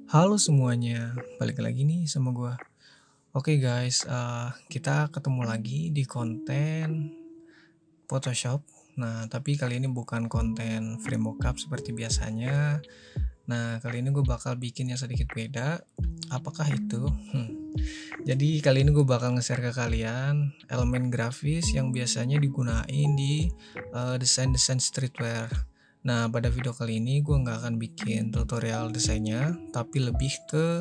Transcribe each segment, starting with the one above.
Halo semuanya, balik lagi nih sama gua. Oke guys, kita ketemu lagi di konten Photoshop. Nah, tapi kali ini bukan konten free mockup seperti biasanya. Nah, kali ini gue bakal bikin yang sedikit beda. Apakah itu? Jadi kali ini gue bakal nge-share ke kalian elemen grafis yang biasanya digunain di desain-desain streetwear. Nah, pada video kali ini gue nggak akan bikin tutorial desainnya, tapi lebih ke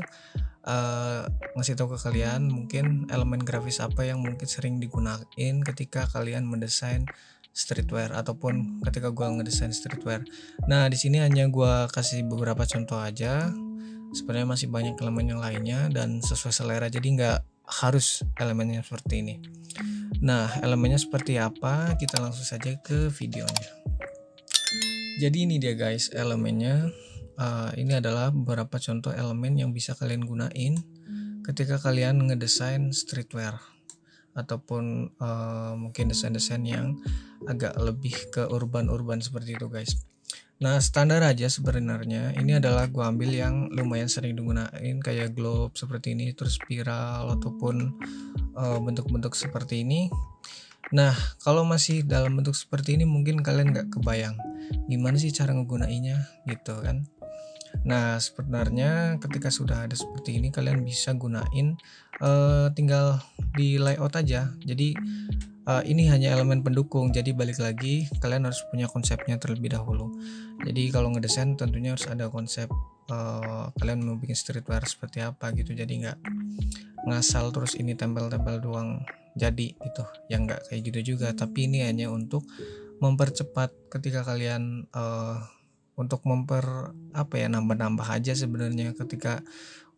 eee, ngasih tahu ke kalian mungkin elemen grafis apa yang mungkin sering digunain ketika kalian mendesain streetwear ataupun ketika gua ngedesain streetwear. Nah, di sini hanya gua kasih beberapa contoh aja, sebenarnya masih banyak elemen yang lainnya dan sesuai selera, jadi nggak harus elemennya seperti ini. Nah, elemennya seperti apa, kita langsung saja ke videonya. Jadi ini dia guys elemennya, ini adalah beberapa contoh elemen yang bisa kalian gunain ketika kalian ngedesain streetwear ataupun, mungkin desain-desain yang agak lebih ke urban-urban seperti itu guys. Nah, standar aja sebenarnya ini adalah gua ambil yang lumayan sering digunain kayak globe seperti ini, terus spiral ataupun, bentuk-bentuk seperti ini. Nah, kalau masih dalam bentuk seperti ini mungkin kalian nggak kebayang, gimana sih cara ngegunainnya gitu kan. Nah, sebenarnya ketika sudah ada seperti ini kalian bisa gunain, tinggal di layout aja. Jadi, ini hanya elemen pendukung, jadi balik lagi kalian harus punya konsepnya terlebih dahulu. Jadi kalau ngedesain tentunya harus ada konsep, kalian mau bikin streetwear seperti apa gitu, jadi nggak ngasal terus ini tempel-tempel doang jadi gitu, yang nggak kayak gitu juga. Tapi ini hanya untuk mempercepat ketika kalian, untuk apa ya, nambah-nambah aja sebenarnya ketika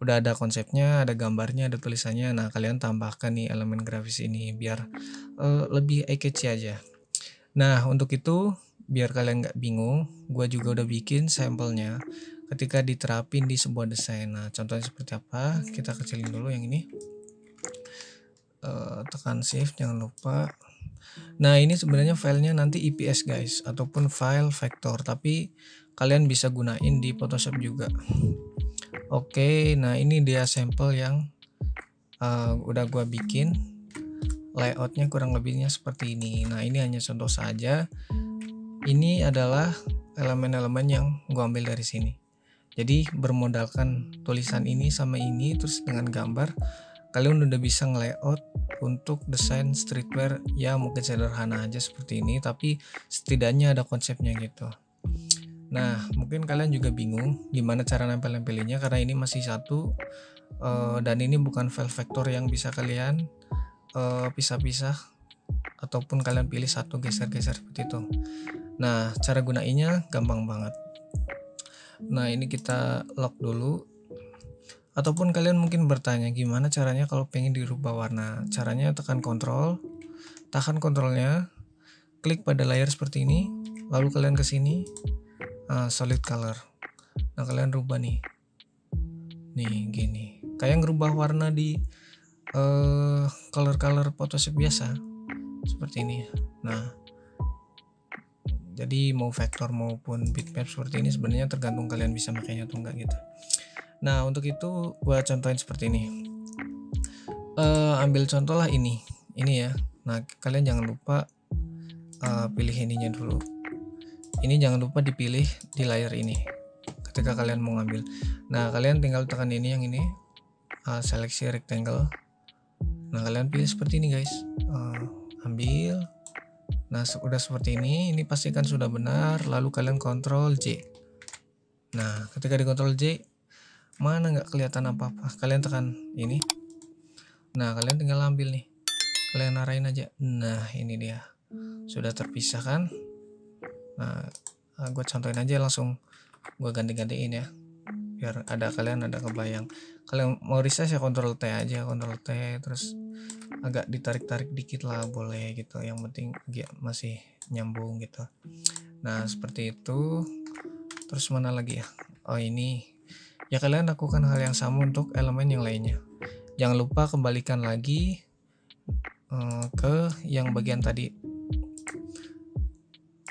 udah ada konsepnya, ada gambarnya, ada tulisannya, nah kalian tambahkan nih elemen grafis ini biar, lebih eye catchy aja. Nah, untuk itu biar kalian nggak bingung, gua juga udah bikin sampelnya ketika diterapin di sebuah desain. Nah, contohnya seperti apa, kita kecilin dulu yang ini, tekan shift jangan lupa. Nah, ini sebenarnya filenya nanti IPS guys, ataupun file vektor, tapi kalian bisa gunain di Photoshop juga. Oke, nah ini dia sampel yang udah gua bikin. Layoutnya kurang lebihnya seperti ini. Nah, ini hanya contoh saja. Ini adalah elemen-elemen yang gua ambil dari sini. Jadi bermodalkan tulisan ini sama ini, terus dengan gambar, kalian udah bisa nge-layout untuk desain streetwear ya mungkin sederhana aja seperti ini, tapi setidaknya ada konsepnya gitu. Nah, mungkin kalian juga bingung gimana cara nempel-nempelinnya karena ini masih satu, dan ini bukan file vektor yang bisa kalian, pisah-pisah ataupun kalian pilih satu geser-geser seperti itu. Nah, cara gunainnya gampang banget. Nah, ini kita lock dulu. Ataupun kalian mungkin bertanya gimana caranya kalau pengen dirubah warna. Caranya tekan kontrol, tahan kontrolnya, klik pada layar seperti ini, lalu kalian ke sini, solid color. Nah, kalian rubah nih. Nih, gini. Kayak ngerubah warna di color-color Photoshop biasa. Seperti ini. Nah, jadi mau vektor maupun bitmap seperti ini sebenarnya tergantung kalian bisa makainya atau enggak gitu. Nah, untuk itu gua contohin seperti ini. Ambil contoh lah ini ya. Nah, kalian jangan lupa, pilih ininya dulu. Ini jangan lupa dipilih di layar ini, ketika kalian mau ngambil. Nah, kalian tinggal tekan ini yang ini, seleksi rectangle. Nah, kalian pilih seperti ini guys, ambil. Nah, udah seperti ini pastikan sudah benar, lalu kalian Ctrl J. Nah, ketika di Ctrl J, mana nggak kelihatan apa-apa, kalian tekan ini. Nah, kalian tinggal ambil nih, kalian arahin aja. Nah, ini dia, sudah terpisah kan. Nah, gue contohin aja langsung, gue ganti-gantiin ya, biar kalian ada kebayang. Kalian mau resize ya Ctrl T aja, Ctrl T, terus agak ditarik-tarik dikit lah boleh gitu, yang penting dia masih nyambung gitu. Nah, seperti itu. Terus mana lagi ya, oh ini ya, kalian lakukan hal yang sama untuk elemen yang lainnya. Jangan lupa kembalikan lagi ke yang bagian tadi.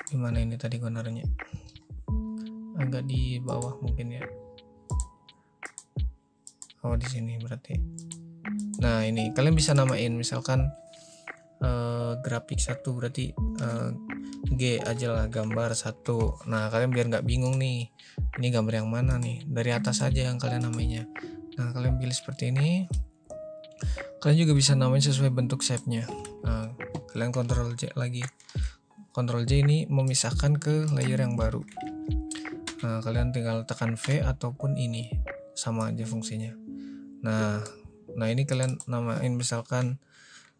Gimana ini tadi gue naruhnya, agak di bawah mungkin ya. Oh di sini berarti. Nah ini kalian bisa namain misalkan grafik 1 berarti G aja lah, gambar 1. Nah kalian biar nggak bingung nih ini gambar yang mana nih, dari atas saja yang kalian namainya. Nah kalian pilih seperti ini. Kalian juga bisa namain sesuai bentuk shape-nya. Nah, kalian Ctrl J lagi. Ctrl J ini memisahkan ke layer yang baru. Nah kalian tinggal tekan V ataupun ini, sama aja fungsinya. Nah ini kalian namain misalkan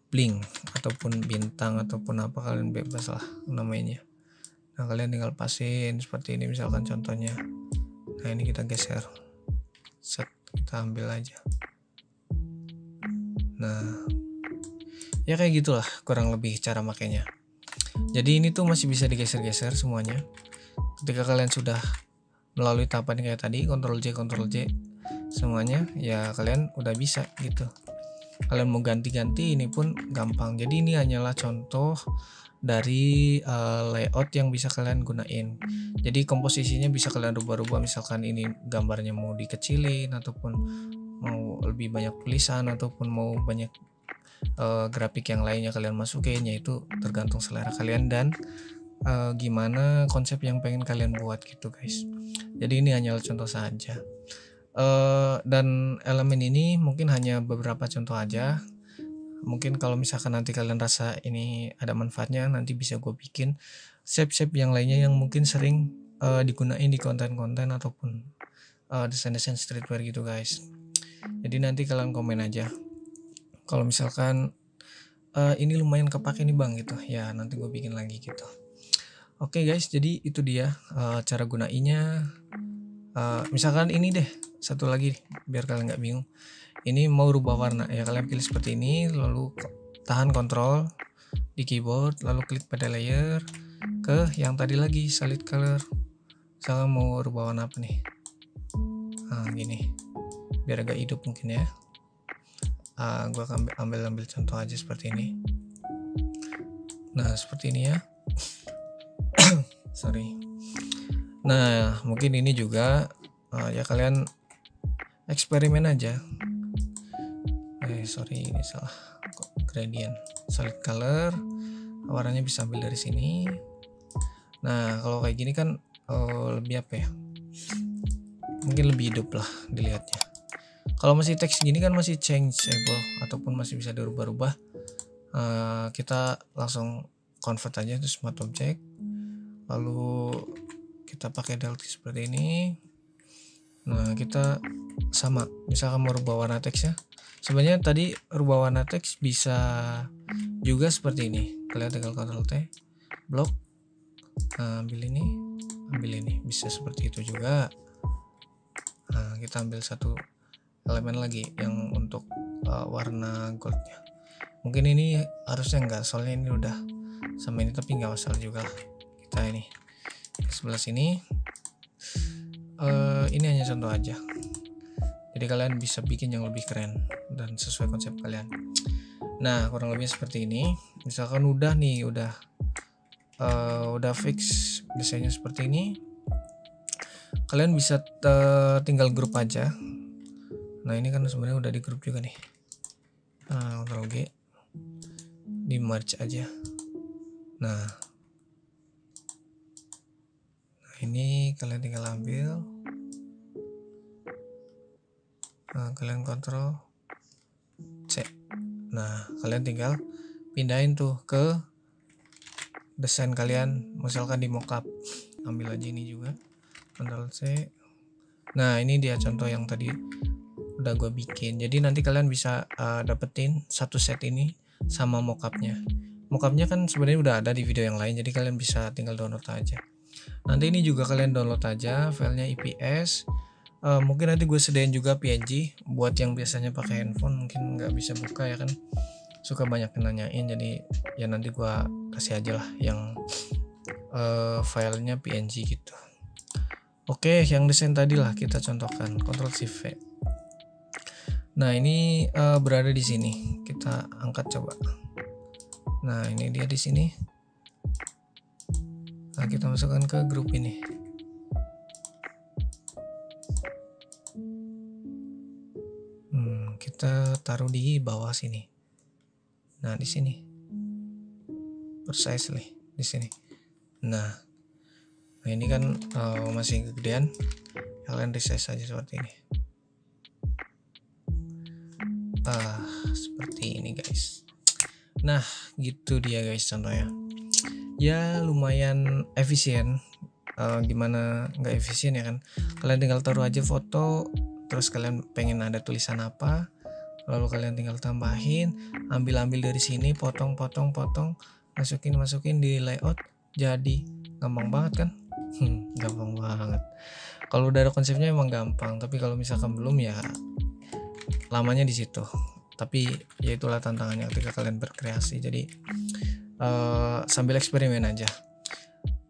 blink ataupun bintang ataupun apa, kalian bebas lah namanya. Nah kalian tinggal pasin seperti ini misalkan contohnya. Nah ini kita geser, set, kita ambil aja. Nah ya kayak gitulah kurang lebih cara makainya. Jadi ini tuh masih bisa digeser-geser semuanya. Ketika kalian sudah melalui tahapan kayak tadi, Ctrl J semuanya, ya kalian udah bisa gitu. Kalian mau ganti-ganti ini pun gampang. Jadi ini hanyalah contoh dari layout yang bisa kalian gunain. Jadi komposisinya bisa kalian rubah-rubah, misalkan ini gambarnya mau dikecilin ataupun mau lebih banyak tulisan ataupun mau banyak grafik yang lainnya kalian masukin, yaitu tergantung selera kalian dan gimana konsep yang pengen kalian buat gitu guys. Jadi ini hanyalah contoh saja. Dan elemen ini mungkin hanya beberapa contoh aja. Mungkin kalau misalkan nanti kalian rasa ini ada manfaatnya, nanti bisa gue bikin shape-shape yang lainnya yang mungkin sering digunain di konten-konten ataupun desain-desain streetwear gitu guys. Jadi nanti kalian komen aja kalau misalkan ini lumayan kepake nih bang gitu ya, nanti gue bikin lagi gitu. Oke guys, jadi itu dia cara gunainya. Misalkan ini deh, satu lagi biar kalian nggak bingung. Ini mau rubah warna ya, kalian pilih seperti ini, lalu tahan Ctrl di keyboard, lalu klik pada layer ke yang tadi lagi solid color. Misalkan mau rubah warna apa nih? Nah gini, biar agak hidup mungkin ya. Gua akan ambil contoh aja seperti ini. Nah seperti ini ya. Sorry. Nah mungkin ini juga ya kalian eksperimen aja. Sorry ini salah, gradient solid color, warnanya bisa ambil dari sini. Nah kalau kayak gini kan lebih apa ya, mungkin lebih hidup lah dilihatnya. Kalau masih teks gini kan masih changeable ataupun masih bisa dirubah-rubah, kita langsung convert aja itu smart object, lalu kita pakai delete seperti ini. Nah kita sama, misalkan mau rubah warna teksnya, sebenarnya tadi rubah warna teks bisa juga seperti ini, kalian tinggal Ctrl T, blok, ambil ini, bisa seperti itu juga. Nah kita ambil satu elemen lagi yang untuk warna goldnya. Mungkin ini harusnya enggak, soalnya ini udah sama ini, tapi nggak masalah juga lah. Kita ini ke sebelah sini. Ini hanya contoh aja, jadi kalian bisa bikin yang lebih keren dan sesuai konsep kalian. Nah kurang lebih seperti ini. Misalkan udah nih, udah fix desainnya seperti ini, kalian bisa tinggal grup aja. Nah ini kan sebenarnya udah di grup juga nih. Ctrl G, di merge aja. Nah ini kalian tinggal ambil, kalian Ctrl C. Nah kalian tinggal pindahin tuh ke desain kalian, misalkan di mockup, ambil aja ini juga, Ctrl C. Nah ini dia contoh yang tadi udah gue bikin. Jadi nanti kalian bisa dapetin satu set ini sama mockupnya. Mockupnya kan sebenarnya udah ada di video yang lain, jadi kalian bisa tinggal download aja. Nanti ini juga kalian download aja filenya IPS. Mungkin nanti gue sediain juga PNG buat yang biasanya pakai handphone, mungkin nggak bisa buka ya kan, suka banyak yang nanyain. Jadi ya nanti gue kasih aja lah yang filenya PNG gitu. Oke, yang desain tadi lah kita contohkan, Ctrl Shift V. Nah ini berada di sini, kita angkat coba. Nah ini dia di sini. Nah kita masukkan ke grup ini. kita taruh di bawah sini. Nah di sini precisely di sini. Nah ini kan masih kegedean, kalian resize saja seperti ini. Seperti ini guys. Nah gitu dia guys contohnya. Ya lumayan efisien. Gimana nggak efisien ya kan? Kalian tinggal taruh aja foto, terus kalian pengen ada tulisan apa, lalu kalian tinggal tambahin, ambil dari sini, potong, masukin di layout, jadi gampang banget kan? Gampang banget. Kalau udah ada konsepnya emang gampang, tapi kalau misalkan belum ya lamanya di situ. Tapi ya itulah tantangannya ketika kalian berkreasi. Jadi sambil eksperimen aja.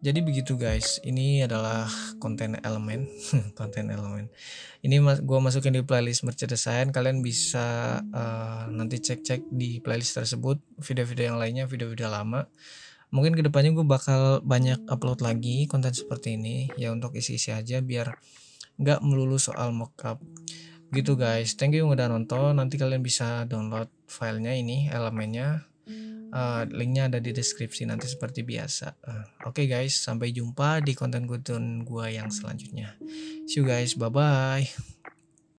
Jadi begitu guys, ini adalah konten elemen. Konten elemen ini gua masukin di playlist Merch Design. Kalian bisa nanti cek di playlist tersebut video-video yang lainnya, video-video lama. Mungkin kedepannya gue bakal banyak upload lagi konten seperti ini ya, untuk isi-isi aja biar nggak melulu soal mockup gitu guys. Thank you udah nonton. Nanti kalian bisa download filenya, ini elemennya. Linknya ada di deskripsi nanti seperti biasa. Oke guys, sampai jumpa di konten gua yang selanjutnya. See you guys, bye bye.